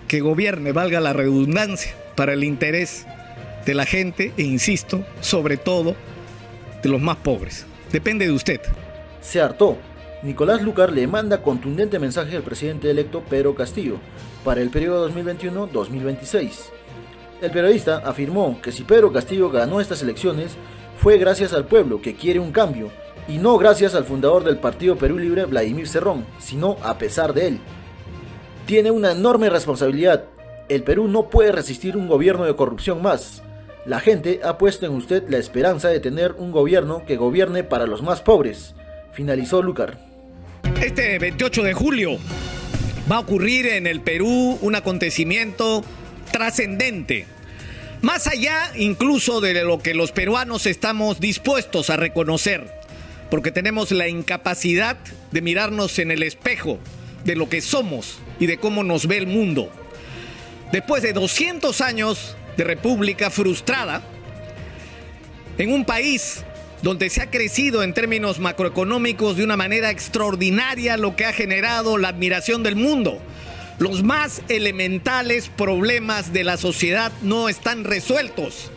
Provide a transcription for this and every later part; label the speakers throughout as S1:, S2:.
S1: que gobierne, valga la redundancia, para el interés de la gente e, insisto, sobre todo de los más pobres. Depende de usted.
S2: Se hartó. Nicolás Lucar le manda contundente mensaje al presidente electo Pedro Castillo para el periodo 2021-2026. El periodista afirmó que si Pedro Castillo ganó estas elecciones fue gracias al pueblo que quiere un cambio y no gracias al fundador del Partido Perú Libre, Vladimir Cerrón, sino a pesar de él. Tiene una enorme responsabilidad. El Perú no puede resistir un gobierno de corrupción más. La gente ha puesto en usted la esperanza de tener un gobierno que gobierne para los más pobres, finalizó Lucar.
S1: Este 28 de julio va a ocurrir en el Perú un acontecimiento trascendente, más allá incluso de lo que los peruanos estamos dispuestos a reconocer, porque tenemos la incapacidad de mirarnos en el espejo de lo que somos y de cómo nos ve el mundo. Después de 200 años de república frustrada, en un país donde se ha crecido en términos macroeconómicos de una manera extraordinaria, lo que ha generado la admiración del mundo. Los más elementales problemas de la sociedad no están resueltos.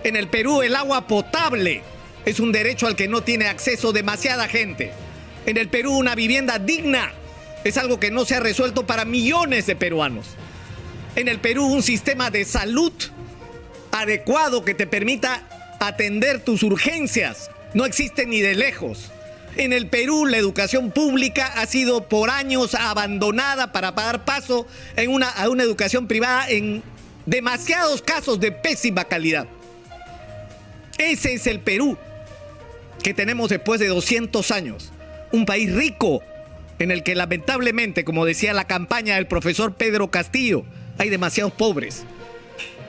S1: En el Perú el agua potable es un derecho al que no tiene acceso demasiada gente. En el Perú una vivienda digna es algo que no se ha resuelto para millones de peruanos. En el Perú un sistema de salud adecuado que te permita atender tus urgencias no existe ni de lejos. En el Perú la educación pública ha sido por años abandonada para dar paso a una educación privada en demasiados casos de pésima calidad. Ese es el Perú que tenemos después de 200 años. Un país rico en el que lamentablemente, como decía la campaña del profesor Pedro Castillo, hay demasiados pobres.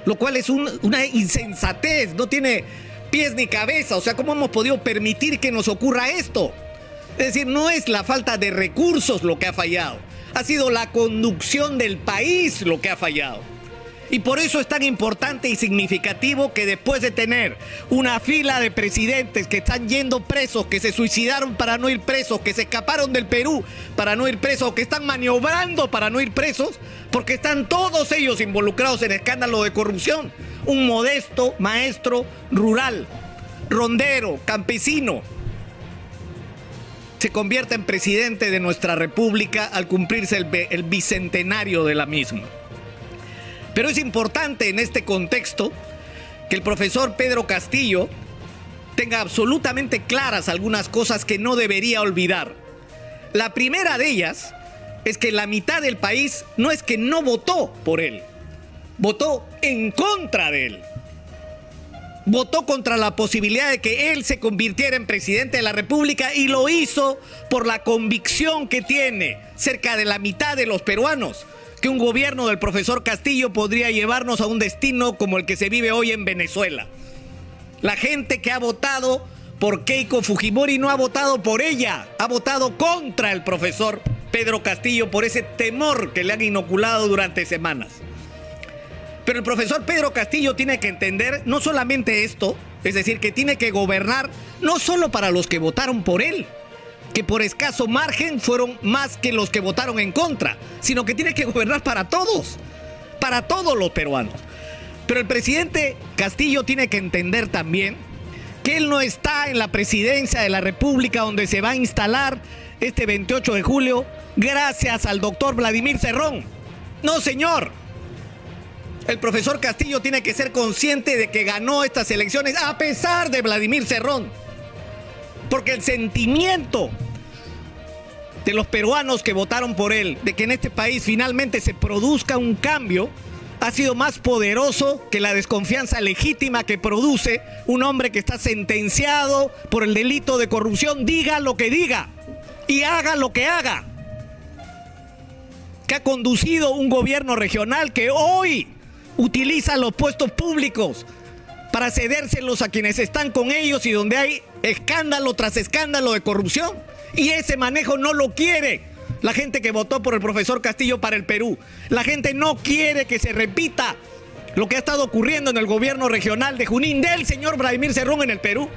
S1: Lo cual es una insensatez, no tiene pies ni cabeza. O sea, ¿cómo hemos podido permitir que nos ocurra esto? Es decir, no es la falta de recursos lo que ha fallado, ha sido la conducción del país lo que ha fallado. Y por eso es tan importante y significativo que después de tener una fila de presidentes que están yendo presos, que se suicidaron para no ir presos, que se escaparon del Perú para no ir presos, que están maniobrando para no ir presos, porque están todos ellos involucrados en escándalo de corrupción. Un modesto maestro rural, rondero, campesino, se convierte en presidente de nuestra república al cumplirse el bicentenario de la misma. Pero es importante en este contexto que el profesor Pedro Castillo tenga absolutamente claras algunas cosas que no debería olvidar. La primera de ellas es que la mitad del país no es que no votó por él, votó en contra de él. Votó contra la posibilidad de que él se convirtiera en presidente de la República y lo hizo por la convicción que tiene cerca de la mitad de los peruanos que un gobierno del profesor Castillo podría llevarnos a un destino como el que se vive hoy en Venezuela. La gente que ha votado por Keiko Fujimori no ha votado por ella, ha votado contra el profesor Pedro Castillo por ese temor que le han inoculado durante semanas. Pero el profesor Pedro Castillo tiene que entender no solamente esto, es decir, que tiene que gobernar no solo para los que votaron por él, que por escaso margen fueron más que los que votaron en contra, sino que tiene que gobernar para todos los peruanos. Pero el presidente Castillo tiene que entender también que él no está en la presidencia de la República donde se va a instalar este 28 de julio gracias al doctor Vladimir Cerrón. No, señor. El profesor Castillo tiene que ser consciente de que ganó estas elecciones a pesar de Vladimir Cerrón. Porque el sentimiento de los peruanos que votaron por él, de que en este país finalmente se produzca un cambio, ha sido más poderoso que la desconfianza legítima que produce un hombre que está sentenciado por el delito de corrupción, diga lo que diga y haga lo que haga. Que ha conducido un gobierno regional que hoy utiliza los puestos públicos para cedérselos a quienes están con ellos y donde hay escándalo tras escándalo de corrupción. Y ese manejo no lo quiere la gente que votó por el profesor Castillo para el Perú. La gente no quiere que se repita lo que ha estado ocurriendo en el gobierno regional de Junín del señor Vladimir Cerrón en el Perú.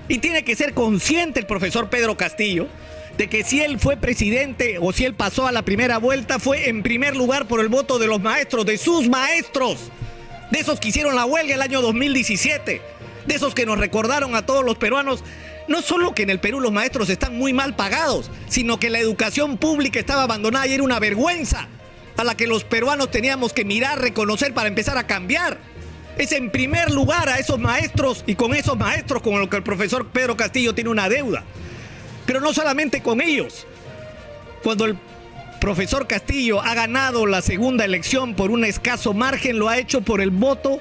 S1: Y tiene que ser consciente el profesor Pedro Castillo de que si él fue presidente o si él pasó a la primera vuelta fue en primer lugar por el voto de los maestros, de sus maestros, de esos que hicieron la huelga el año 2017, de esos que nos recordaron a todos los peruanos, no solo que en el Perú los maestros están muy mal pagados, sino que la educación pública estaba abandonada y era una vergüenza a la que los peruanos teníamos que mirar, reconocer para empezar a cambiar. Es en primer lugar a esos maestros y con esos maestros con los que el profesor Pedro Castillo tiene una deuda. Pero no solamente con ellos. Cuando el profesor Castillo ha ganado la segunda elección por un escaso margen, lo ha hecho por el voto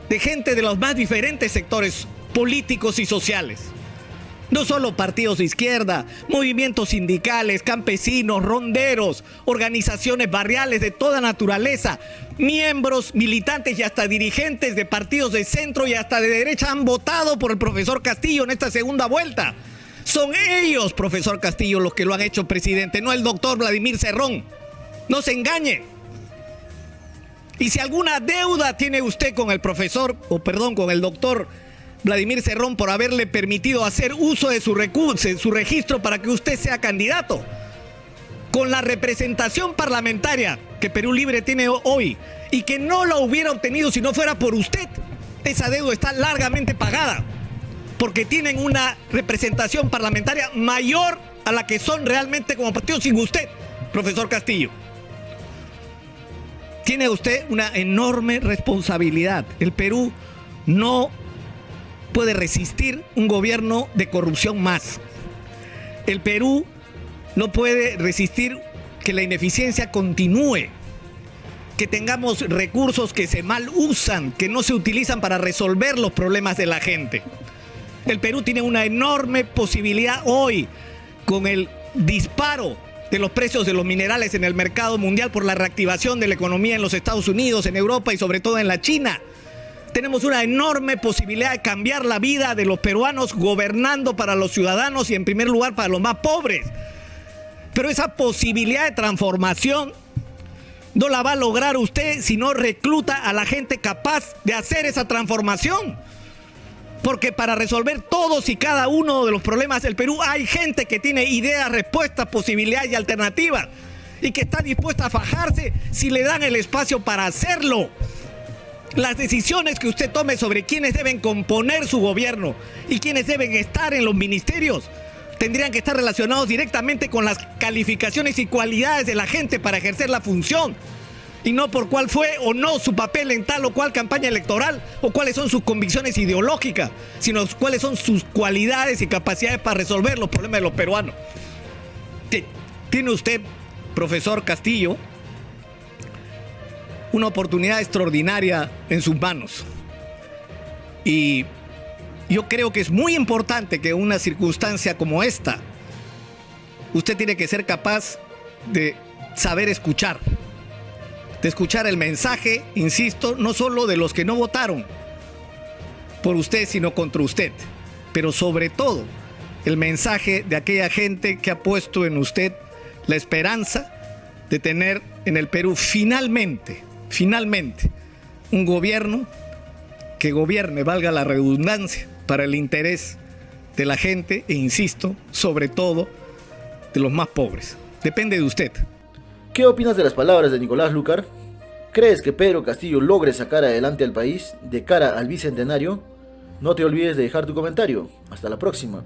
S1: de gente de los más diferentes sectores políticos y sociales. No solo partidos de izquierda, movimientos sindicales, campesinos, ronderos, organizaciones barriales de toda naturaleza, miembros, militantes y hasta dirigentes de partidos de centro y hasta de derecha han votado por el profesor Castillo en esta segunda vuelta. Son ellos, profesor Castillo, los que lo han hecho presidente, no el doctor Vladimir Cerrón. No se engañe. Y si alguna deuda tiene usted con el con el doctor Vladimir Cerrón por haberle permitido hacer uso de su registro para que usted sea candidato, con la representación parlamentaria que Perú Libre tiene hoy y que no la hubiera obtenido si no fuera por usted, esa deuda está largamente pagada, porque tienen una representación parlamentaria mayor a la que son realmente como partido sin usted, profesor Castillo. Tiene usted una enorme responsabilidad. El Perú no puede resistir un gobierno de corrupción más. El Perú no puede resistir que la ineficiencia continúe, que tengamos recursos que se mal usan, que no se utilizan para resolver los problemas de la gente. El Perú tiene una enorme posibilidad hoy con el disparo de los precios de los minerales en el mercado mundial por la reactivación de la economía en los Estados Unidos, en Europa y sobre todo en la China. Tenemos una enorme posibilidad de cambiar la vida de los peruanos gobernando para los ciudadanos y en primer lugar para los más pobres. Pero esa posibilidad de transformación no la va a lograr usted si no recluta a la gente capaz de hacer esa transformación. Porque para resolver todos y cada uno de los problemas del Perú hay gente que tiene ideas, respuestas, posibilidades y alternativas y que está dispuesta a fajarse si le dan el espacio para hacerlo. Las decisiones que usted tome sobre quiénes deben componer su gobierno y quiénes deben estar en los ministerios tendrían que estar relacionados directamente con las calificaciones y cualidades de la gente para ejercer la función, y no por cuál fue o no su papel en tal o cual campaña electoral o cuáles son sus convicciones ideológicas, sino cuáles son sus cualidades y capacidades para resolver los problemas de los peruanos. Tiene usted, profesor Castillo, una oportunidad extraordinaria en sus manos. Y yo creo que es muy importante que en una circunstancia como esta, usted tiene que ser capaz de saber escuchar. De escuchar el mensaje, insisto, no solo de los que no votaron por usted, sino contra usted, pero sobre todo el mensaje de aquella gente que ha puesto en usted la esperanza de tener en el Perú finalmente, un gobierno que gobierne, valga la redundancia, para el interés de la gente e, insisto, sobre todo de los más pobres. Depende de usted.
S2: ¿Qué opinas de las palabras de Nicolás Lucar? ¿Crees que Pedro Castillo logre sacar adelante al país de cara al bicentenario? No te olvides de dejar tu comentario. Hasta la próxima.